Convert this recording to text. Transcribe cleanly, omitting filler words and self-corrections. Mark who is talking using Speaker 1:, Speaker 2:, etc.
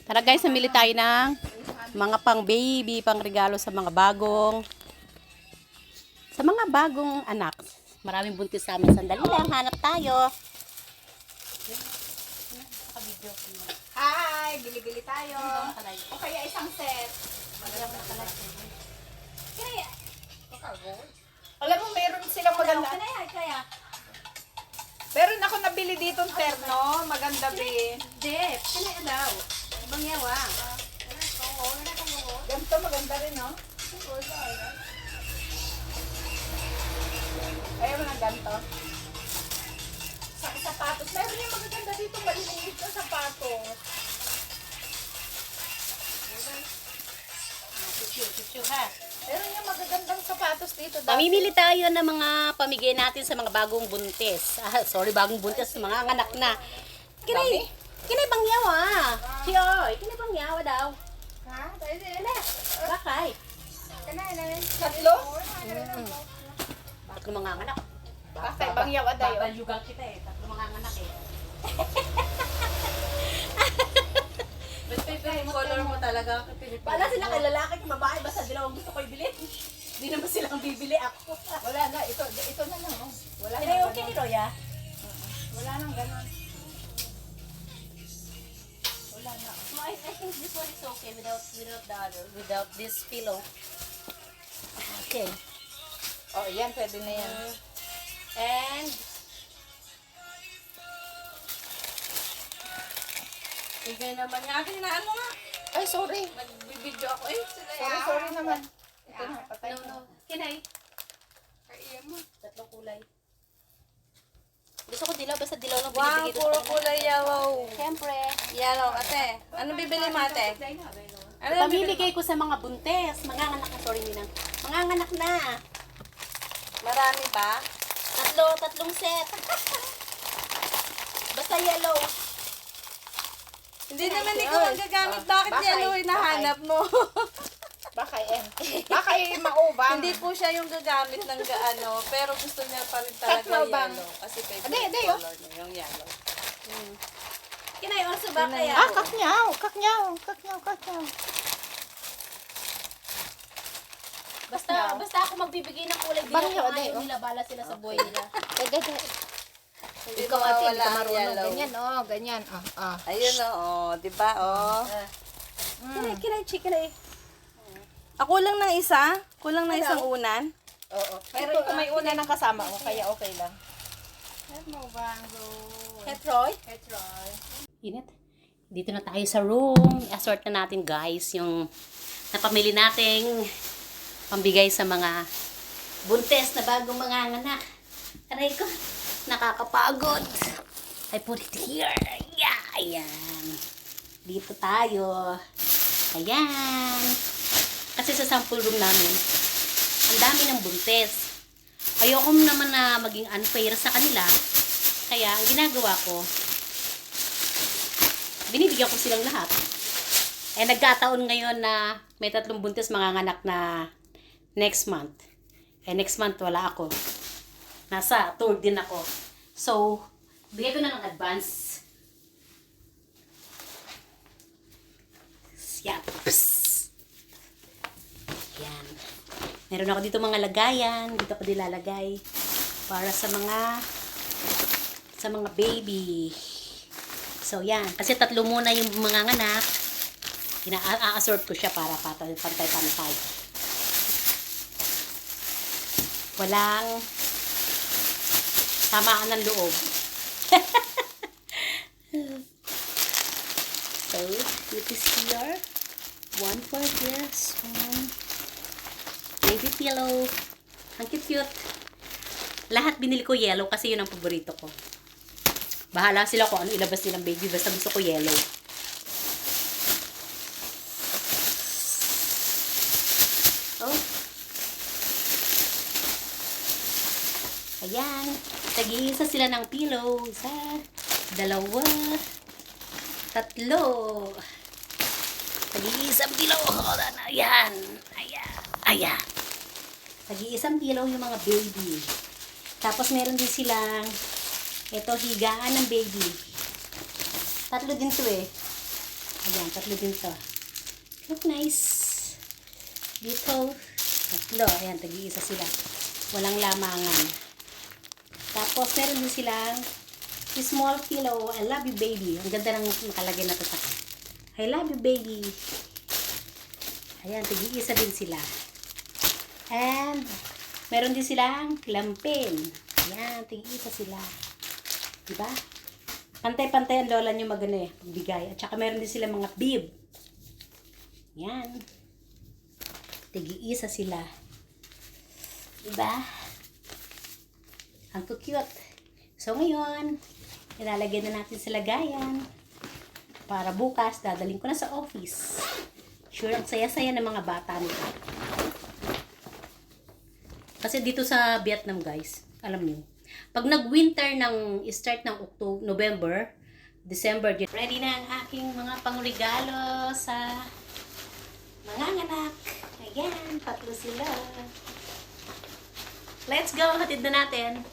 Speaker 1: Tara guys, namili tayo ng mga pang baby, pang regalo sa mga bagong anak. Maraming buntis sa amin. Sandali lang, hanap tayo.
Speaker 2: Hi! Bili-bili tayo. O kaya isang set. Kaya, alam mo, meron silang maganda. Kaya. Meron ako nabili ditong terno. Maganda din.
Speaker 1: Dep, kaya daw. Ibang yawa.
Speaker 2: Ganito maganda rin, no? Ayaw mo ng ganito. Sa sapatos. Meron yung magaganda dito. Maliliit na sapatos.
Speaker 1: Chuchu ha.
Speaker 2: Meron yung magagandang sapatos dito.
Speaker 1: Pamimili tayo ng mga pamigay natin sa mga bagong buntis. Bagong buntis, sa mga anak na. Kinay bang yawa? Siyoy, kinay bang yawa daw?
Speaker 2: Ha?
Speaker 1: Bakay.
Speaker 2: Tatlo?
Speaker 1: Bakit mga anak?
Speaker 2: Bakit bang yawa dayo?
Speaker 1: Babalyugan kita eh. Tatlo mga anak eh.
Speaker 3: Yung color mo talaga.
Speaker 1: Wala sila kay lalaki kung babae. Basta dilaw ang gusto ko ibili. Hindi naman silang bibili ako.
Speaker 2: Wala na. Ito na lang. Oh. Wala
Speaker 1: Kinay
Speaker 2: na.
Speaker 1: okay ni Roya?
Speaker 2: Wala nang ganon. Wala na.
Speaker 1: No, I think this one is okay without this pillow. Okay.
Speaker 2: Oh, yan. Pwede na yan.
Speaker 1: And
Speaker 3: Bigay naman niya. Akin, hinaan mo nga.
Speaker 2: Ay, sorry.
Speaker 3: Nagbibideo ako.
Speaker 2: Sorry naman. Ito na. Patay
Speaker 1: no,
Speaker 2: na.
Speaker 1: no. Kinay. Tatlong kulay. Gusto ko dilaw, basta dilaw lang
Speaker 3: Wow,
Speaker 1: binibigay ko
Speaker 3: puro
Speaker 1: sa kanila.
Speaker 3: kulay yellow.
Speaker 1: Siyempre.
Speaker 3: Yellow, ate. Ano bibili mo, ate? Ano
Speaker 1: Pamimigay ko sa mga buntes. Mga anak na, sorry Ninang. Mga anak na.
Speaker 3: Marami ba?
Speaker 1: Tatlong set. Basta yellow.
Speaker 3: Hindi naman ikaw ang gagamit. Bakit
Speaker 2: Bakay.
Speaker 3: yellow hinahanap mo?
Speaker 2: Baka maubang.
Speaker 3: Hindi po siya yung gagamit ng gaano, pero gusto niya pa rin talaga
Speaker 2: Tatlo bang?
Speaker 3: yellow. Kasi
Speaker 2: Hindi,
Speaker 3: favorite
Speaker 2: hindi, oh.
Speaker 3: color niya, yung yellow.
Speaker 1: Kinay, also ba kaya?
Speaker 2: Kaknyaw.
Speaker 1: Basta ako magbibigay ng kulay dilaw
Speaker 2: Bangyo,
Speaker 1: kung
Speaker 2: day,
Speaker 1: ayaw
Speaker 2: oh.
Speaker 1: nila, bala sila sa buhay nila.
Speaker 3: Hindi
Speaker 2: Ikaw ate, hindi
Speaker 3: mawawala
Speaker 2: ka
Speaker 3: ang
Speaker 2: marunong.
Speaker 3: yellow.
Speaker 2: Ganyan.
Speaker 3: Ayun di ba,
Speaker 1: Kinay, kinay.
Speaker 3: Ako lang ng isa? Kulang na isang unan?
Speaker 2: Oo. Pero ito may una ng kasama ko, kaya okay lang.
Speaker 1: Hetroy? Init. Dito na tayo sa room. I-assort na natin guys yung napamili nating pambigay sa mga buntes na bagong mga anak. Aray ko, nakakapagod. I put it here. Yeah, ayan. Dito tayo. Ayan. Kasi sa sample room namin, ang dami ng buntes. Ayoko naman na maging unfair sa kanila. Kaya, ang ginagawa ko, binibigyan ko silang lahat. Eh, nagkataon ngayon na may 3 buntis manganganak na next month. Eh, next month wala ako. Nasa tour din ako. So, bigay ko na ng advance. Yan. Yan. Meron ako dito mga lagayan. Dito ko nilalagay. Para sa mga baby. So, yan. Kasi 3 muna yung mga anak. Ina-assort ko siya para pantay-pantay. Walang tamaan ng loob. So, it is here. One for this one. Baby pillow. Ang cute. Lahat binili ko yellow kasi yun ang paborito ko. Bahala sila kung ano ilabas nilang baby. Basta gusto ko yellow. Oh. Ayan. Tag-iisa sila ng pillow. 1, 2, 3. Tag-iisang pillow. Ayan. Ayan. Tag-iisang pillow yung mga baby. Tapos meron din silang ito, higaan ng baby. 3 din to eh. Ayan, 3 din to. Look nice. Dito, 3. Ayan, tag-iisa sila. Walang lamangan. Tapos, meron din silang small pillow. I love you, baby. Ang ganda ng nakalagay na tatak. I love you, baby. Ayan, tag-iisa din sila. And, meron din silang lampin. Ayan, tag-iisa sila. Diba? Pantay-pantay ang lola nyo magano eh, pagbigay. At saka meron din sila mga bib. Yan. Tigi-isa sila. Diba? Ang cute. So ngayon, ilalagay na natin sa lagayan. Para bukas, dadaling ko na sa office. Sure, ang saya-saya ng mga bata nila. Kasi dito sa Vietnam guys, alam niyo, pag nag-winter ng start ng November, December, ready na ang aking mga pangregalo sa mga anak. Ayan, 3 sila. Let's go, hatid na natin.